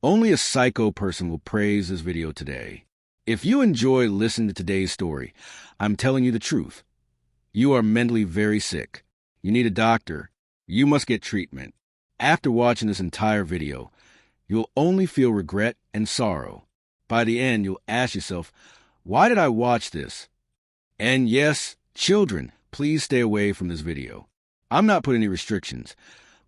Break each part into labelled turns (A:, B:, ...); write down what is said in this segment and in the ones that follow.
A: Only a psycho person will praise this video today. If you enjoy listening to today's story, I'm telling you the truth. You are mentally very sick. You need a doctor. You must get treatment. After watching this entire video, you'll only feel regret and sorrow. By the end, you'll ask yourself, why did I watch this? And yes, children, please stay away from this video. I'm not putting any restrictions,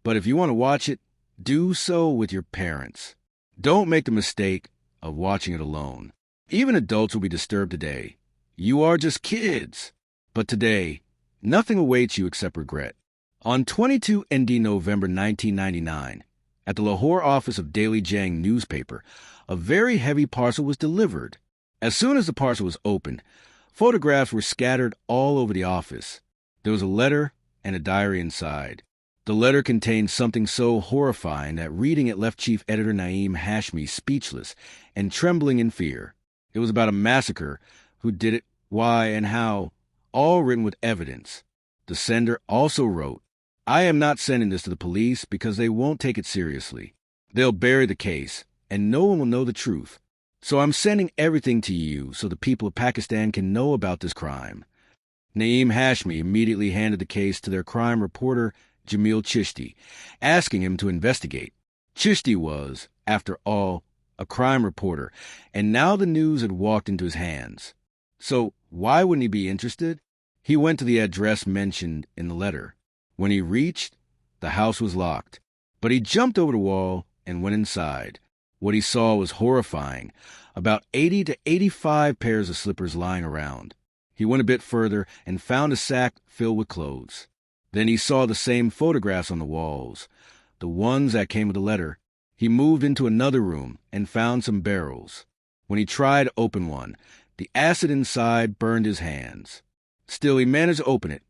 A: but if you want to watch it, do so with your parents. Don't make the mistake of watching it alone. Even adults will be disturbed today. You are just kids. But today, nothing awaits you except regret. On 22 ND November 1999, at the Lahore office of Daily Jang newspaper, a very heavy parcel was delivered. As soon as the parcel was opened, photographs were scattered all over the office. There was a letter and a diary inside. The letter contained something so horrifying that reading it left Chief Editor Naeem Hashmi speechless and trembling in fear. It was about a massacre, who did it, why, and how, all written with evidence. The sender also wrote, I am not sending this to the police because they won't take it seriously. They'll bury the case, and no one will know the truth. So I'm sending everything to you so the people of Pakistan can know about this crime. Naeem Hashmi immediately handed the case to their crime reporter, Jamil Chishti, asking him to investigate. Chishti was, after all, a crime reporter, and now the news had walked into his hands. So why wouldn't he be interested? He went to the address mentioned in the letter. When he reached, the house was locked, but he jumped over the wall and went inside. What he saw was horrifying, about 80 to 85 pairs of slippers lying around. He went a bit further and found a sack filled with clothes. Then he saw the same photographs on the walls, the ones that came with the letter. He moved into another room and found some barrels. When he tried to open one, the acid inside burned his hands. Still, he managed to open it,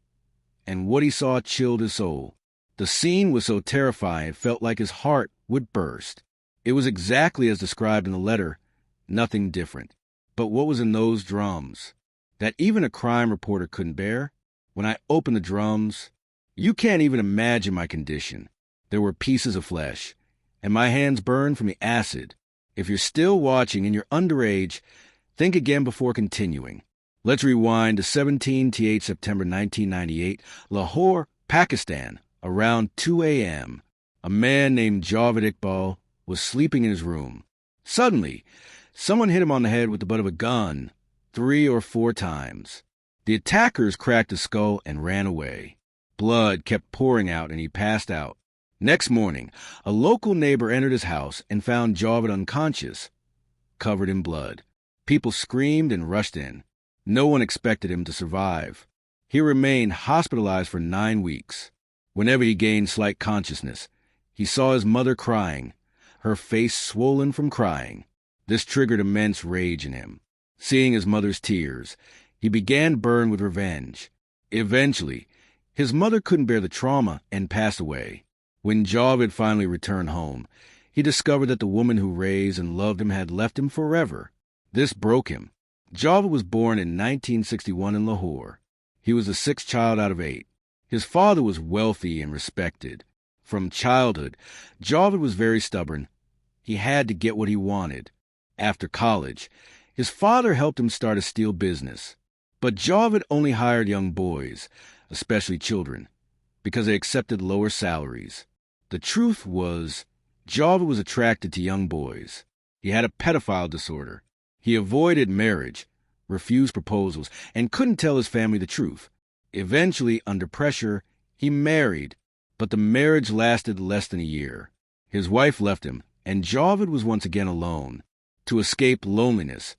A: and what he saw chilled his soul. The scene was so terrifying it felt like his heart would burst. It was exactly as described in the letter, nothing different. But what was in those drums that even a crime reporter couldn't bear? When I opened the drums, you can't even imagine my condition. There were pieces of flesh, and my hands burned from the acid. If you're still watching and you're underage, think again before continuing. Let's rewind to 17th September 1998, Lahore, Pakistan, around 2 a.m. A man named Javed Iqbal was sleeping in his room. Suddenly, someone hit him on the head with the butt of a gun 3 or 4 times. The attackers cracked his skull and ran away. Blood kept pouring out and he passed out. Next morning, a local neighbor entered his house and found Javed unconscious, covered in blood. People screamed and rushed in. No one expected him to survive. He remained hospitalized for 9 weeks. Whenever he gained slight consciousness, he saw his mother crying, her face swollen from crying. This triggered immense rage in him. Seeing his mother's tears, he began to burn with revenge. Eventually, his mother couldn't bear the trauma and passed away. When Javed finally returned home, he discovered that the woman who raised and loved him had left him forever. This broke him. Javed was born in 1961 in Lahore. He was the 6th child out of 8. His father was wealthy and respected. From childhood, Javed was very stubborn. He had to get what he wanted. After college, his father helped him start a steel business. But Javed only hired young boys, especially children, because they accepted lower salaries. The truth was, Javed was attracted to young boys. He had a pedophile disorder. He avoided marriage, refused proposals, and couldn't tell his family the truth. Eventually, under pressure, he married, but the marriage lasted less than a year. His wife left him, and Javed was once again alone. To escape loneliness,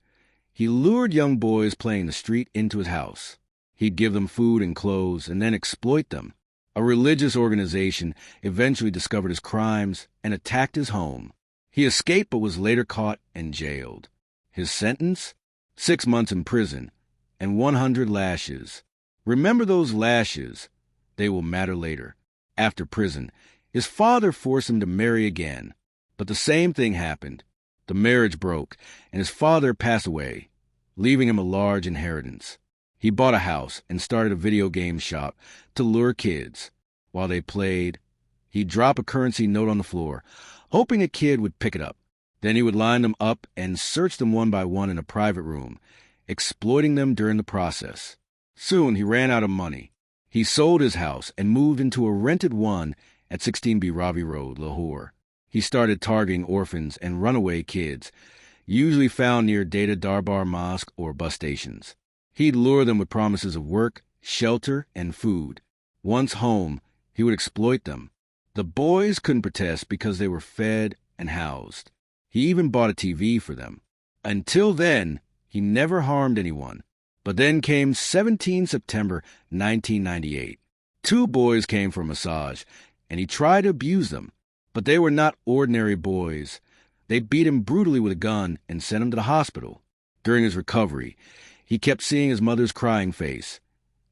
A: he lured young boys playing the street into his house. He'd give them food and clothes and then exploit them. A religious organization eventually discovered his crimes and attacked his home. He escaped but was later caught and jailed. His sentence? 6 months in prison and 100 lashes. Remember those lashes. They will matter later. After prison, his father forced him to marry again. But the same thing happened. The marriage broke, and his father passed away, leaving him a large inheritance. He bought a house and started a video game shop to lure kids. While they played, he'd drop a currency note on the floor, hoping a kid would pick it up. Then he would line them up and search them one by one in a private room, exploiting them during the process. Soon he ran out of money. He sold his house and moved into a rented one at 16B Ravi Road, Lahore. He started targeting orphans and runaway kids, usually found near Data Darbar Mosque or bus stations. He'd lure them with promises of work, shelter, and food. Once home, he would exploit them. The boys couldn't protest because they were fed and housed. He even bought a TV for them. Until then, he never harmed anyone. But then came 17 September 1998. 2 boys came for a massage, and he tried to abuse them. But they were not ordinary boys. They beat him brutally with a gun and sent him to the hospital. During his recovery, he kept seeing his mother's crying face.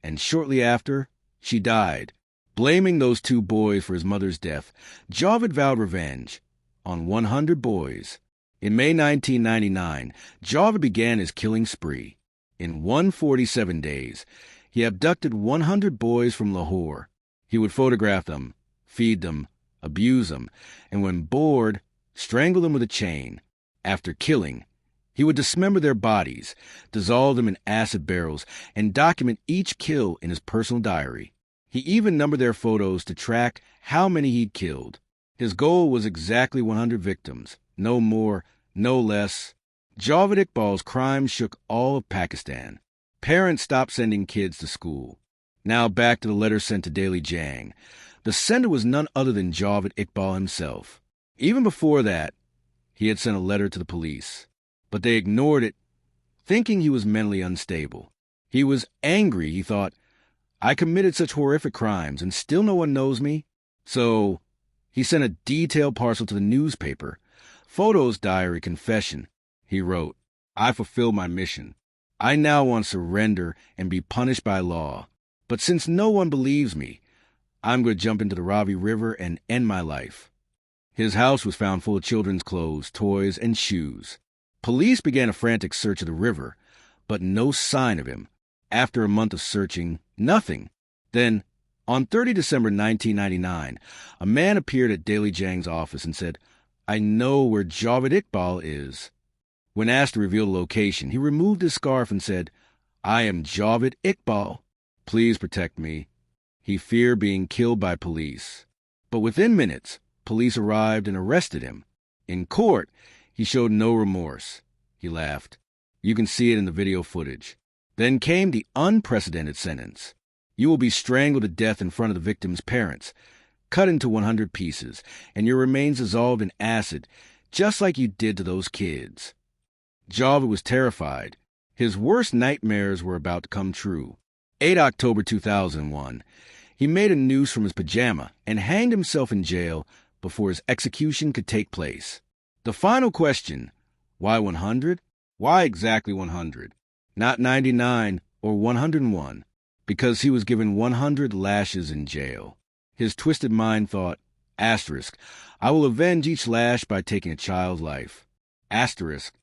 A: And shortly after, she died. Blaming those 2 boys for his mother's death, Javed vowed revenge on 100 boys. In May 1999, Javed began his killing spree. In 147 days, he abducted 100 boys from Lahore. He would photograph them, feed them, abuse them, and when bored, strangle them with a chain. After killing, he would dismember their bodies, dissolve them in acid barrels, and document each kill in his personal diary. He even numbered their photos to track how many he'd killed. His goal was exactly 100 victims, no more, no less. Javed Iqbal's crime shook all of Pakistan. Parents stopped sending kids to school. Now back to the letter sent to Daily Jang. The sender was none other than Javed Iqbal himself. Even before that, he had sent a letter to the police, but they ignored it, thinking he was mentally unstable. He was angry, he thought. I committed such horrific crimes, and still no one knows me? So he sent a detailed parcel to the newspaper. Photos, diary, confession. He wrote, I fulfilled my mission. I now want to surrender and be punished by law. But since no one believes me, I'm going to jump into the Ravi River and end my life. His house was found full of children's clothes, toys, and shoes. Police began a frantic search of the river, but no sign of him. After a month of searching, nothing. Then, on 30 December 1999, a man appeared at Daily Jang's office and said, I know where Javed Iqbal is. When asked to reveal the location, he removed his scarf and said, I am Javed Iqbal. Please protect me. He feared being killed by police. But within minutes, police arrived and arrested him. In court, he showed no remorse. He laughed. You can see it in the video footage. Then came the unprecedented sentence. You will be strangled to death in front of the victim's parents, cut into 100 pieces, and your remains dissolved in acid, just like you did to those kids. Javed was terrified. His worst nightmares were about to come true. 8 October 2001. He made a noose from his pajama and hanged himself in jail before his execution could take place. The final question, why 100? Why exactly 100? Not 99 or 101, because he was given 100 lashes in jail. His twisted mind thought, asterisk, I will avenge each lash by taking a child's life. Asterisk,